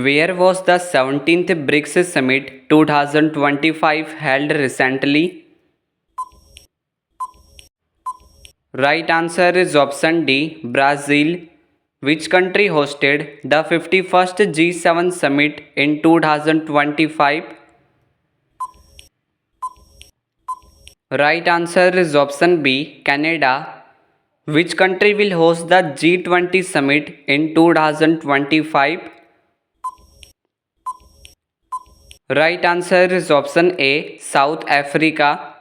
Where was the 17th BRICS Summit 2025 held recently? Right answer is option D, Brazil. Which country hosted the 51st G7 Summit in 2025? Right answer is option B, Canada. Which country will host the G20 Summit in 2025? Right answer is option A, South Africa.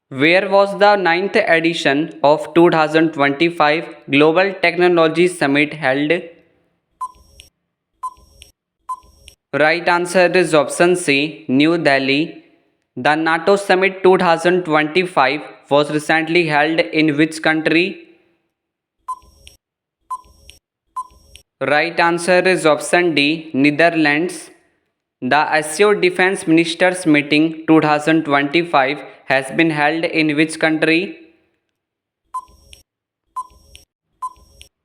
Where was the ninth edition of 2025 Global Technology Summit held? Right answer is option C, New Delhi. The NATO Summit 2025 was recently held in which country? Right answer is option D, Netherlands. The ASEO Defense Ministers Meeting 2025 has been held in which country?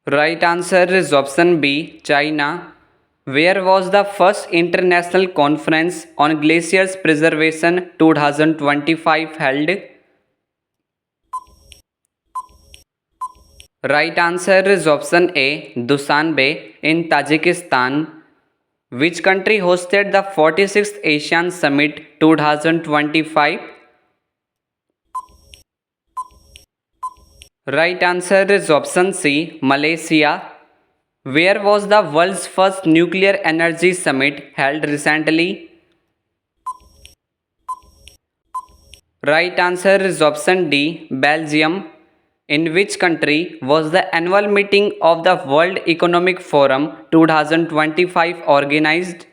Right answer is option B, China. Where was the first international conference on glaciers preservation 2025 held? Right answer is option A, Dushanbe in Tajikistan. Which country hosted the 46th Asian Summit 2025? Right answer is option C, Malaysia. Where was the world's first nuclear energy summit held recently? Right answer is option D, Belgium. In which country was the annual meeting of the World Economic Forum 2025 organized?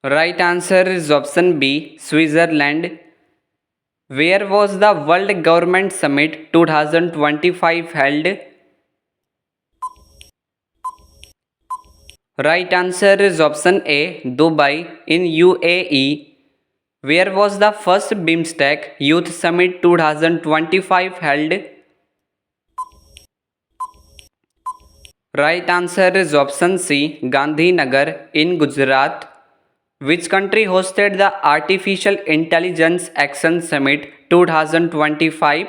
Right answer is option B, Switzerland. Where was the World Government Summit 2025 held? Right answer is option A, Dubai in UAE. Where was the first BIMSTEC Youth Summit 2025 held? Right answer is option C, Gandhinagar in Gujarat. Which country hosted the Artificial Intelligence Action Summit 2025?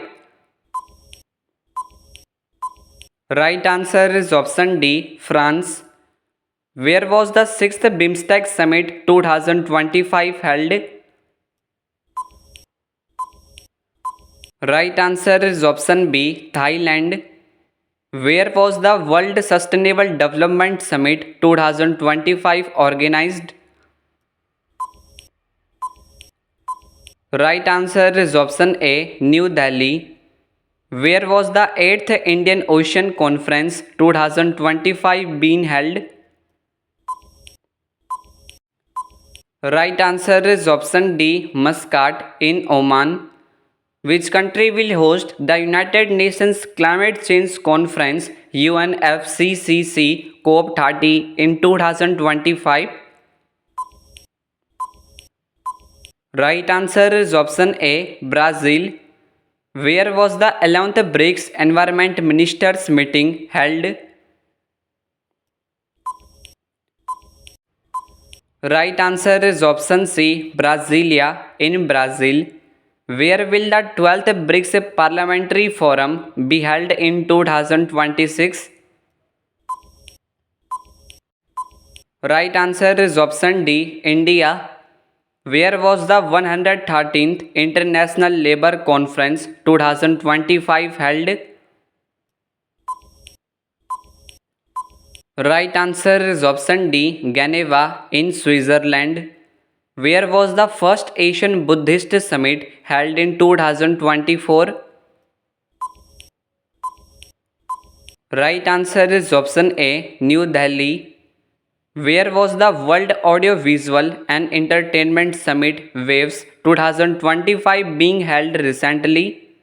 Right answer is option D, France. Where was the 6th BIMSTEC Summit 2025 held? Right answer is option B, Thailand. Where was the World Sustainable Development Summit 2025 organized? Right answer is option A, New Delhi. Where was the 8th Indian Ocean Conference 2025 being held? Right answer is option D, Muscat in Oman. Which country will host the United Nations Climate Change Conference UNFCCC COP30 in 2025? Right answer is option A, Brazil. Where was the 11th BRICS Environment Ministers meeting held? Right answer is option C, Brasilia in Brazil. Where will the 12th BRICS Parliamentary Forum be held in 2026? Right answer is option D, India. Where was the 113th International Labour Conference 2025 held? Right answer is option D, Geneva in Switzerland. Where was the first Asian Buddhist Summit held in 2024? Right answer is option A, New Delhi. Where was the World Audiovisual and Entertainment Summit Waves 2025 being held recently?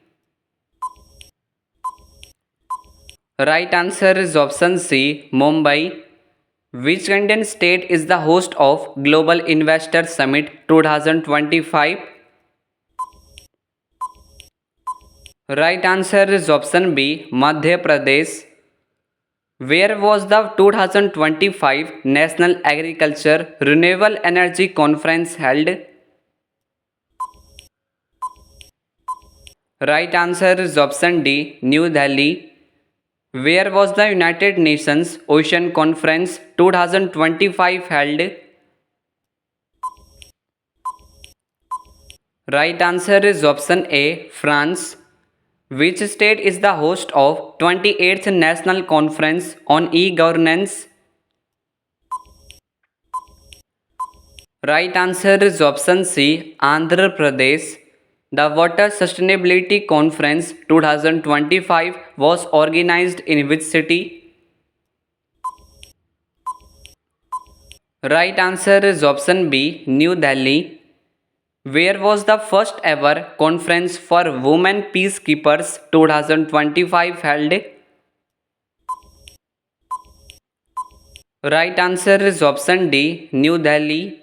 Right answer is option C, Mumbai. Which Indian state is the host of Global Investor Summit 2025? Right answer is option B, Madhya Pradesh. Where was the 2025 National Agriculture Renewable Energy Conference held? Right answer is option D, New Delhi. Where was the United Nations Ocean Conference 2025 held? Right answer is option A, France. Which state is the host of 28th National Conference on E-Governance? Right answer is option C, Andhra Pradesh. The Water Sustainability Conference 2025 was organized in which city? Right answer is option B, New Delhi. Where was the first ever Conference for Women Peacekeepers 2025 held? Right answer is option D, New Delhi.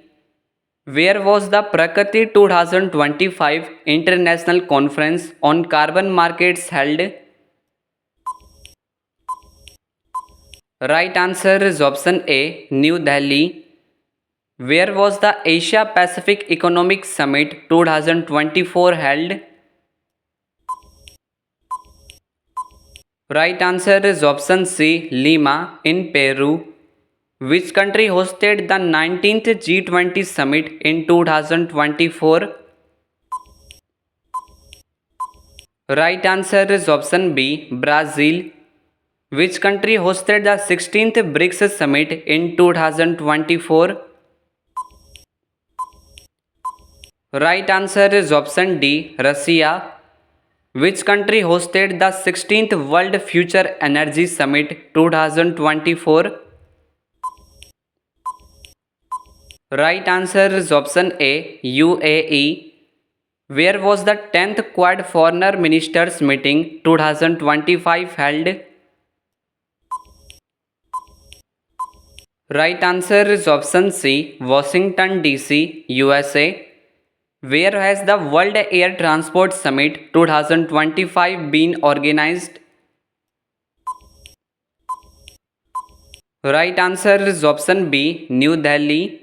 Where was the Prakriti 2025 International Conference on Carbon Markets held? Right answer is option A, New Delhi. Where was the Asia Pacific Economic Summit 2024 held? Right answer is option C, Lima in Peru. Which country hosted the 19th G20 summit in 2024? Right answer is option B, Brazil. Which country hosted the 16th BRICS summit in 2024? Right answer is option D, Russia. Which country hosted the 16th World Future Energy Summit 2024? Right answer is option A, UAE. Where was the 10th Quad Foreign Ministers Meeting 2025 held? Right answer is option C, Washington DC, USA. Where has the World Air Transport Summit 2025 been organized? Right answer is option B, New Delhi.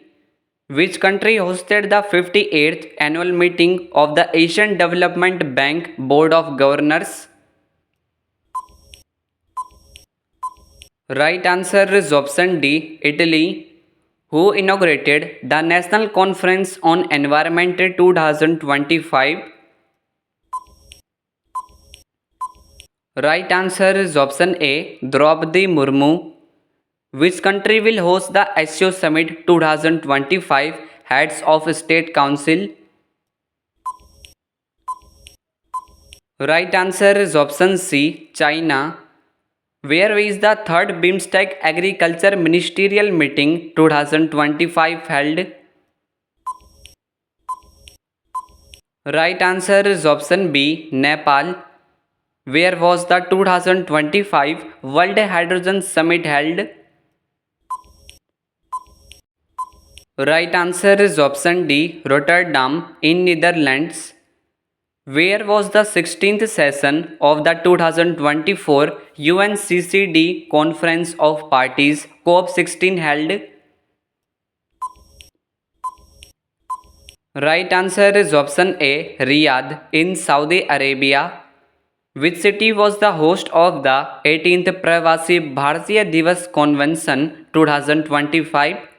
Which country hosted the 58th annual meeting of the Asian Development Bank Board of Governors? Right answer is option D, Italy. Who inaugurated the National Conference on Environment 2025? Right answer is option A, Draupadi Murmu. Which country will host the SCO Summit 2025 Heads of State Council? Right answer is option C, China. Where is the third BIMSTEC Agriculture Ministerial Meeting 2025 held? Right answer is option B, Nepal. Where was the 2025 World Hydrogen Summit held? Right answer is option D, Rotterdam in Netherlands. Where was the 16th session of the 2024 UNCCD Conference of Parties COP16 held? Right answer is option A, Riyadh in Saudi Arabia. Which city was the host of the 18th Pravasi Bharatiya Divas Convention 2025?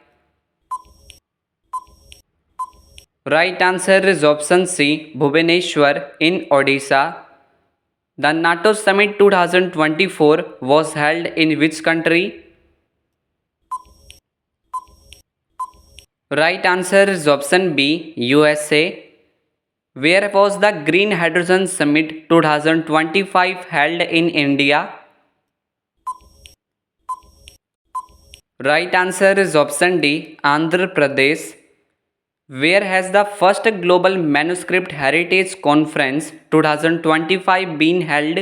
Right answer is option C, Bhubaneswar in Odisha. The NATO Summit 2024 was held in which country? Right answer is option B, USA. Where was the Green Hydrogen Summit 2025 held in India? Right answer is option D, Andhra Pradesh. Where has the first Global Manuscript Heritage Conference 2025 been held?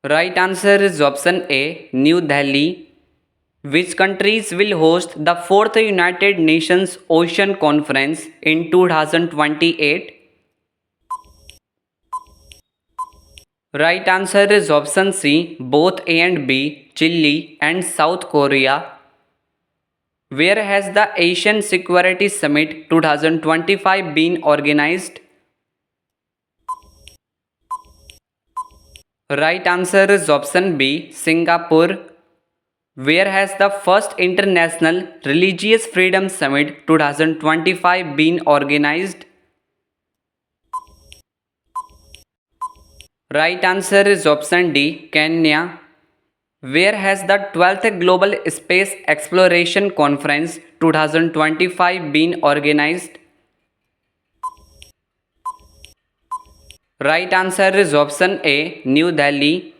Right answer is option A, New Delhi. Which countries will host the 4th United Nations Ocean Conference in 2028? Right answer is option C, both A and B, Chile and South Korea. Where has the Asian Security Summit 2025 been organized? Right answer is option B, Singapore. Where has the first International Religious Freedom Summit 2025 been organized? Right answer is option D, Kenya. Where has the 12th Global Space Exploration Conference 2025 been organized? Right answer is option A, New Delhi.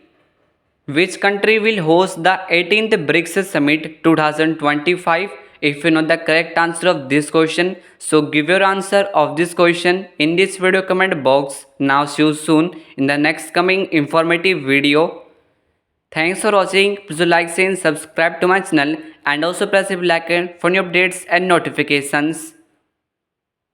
Which country will host the 18th BRICS Summit 2025? If you know the correct answer of this question, so give your answer of this question in this video comment box. Now see you soon in the next coming informative video. Thanks for watching. Please like, share and subscribe to my channel and also press the bell icon for new updates and notifications.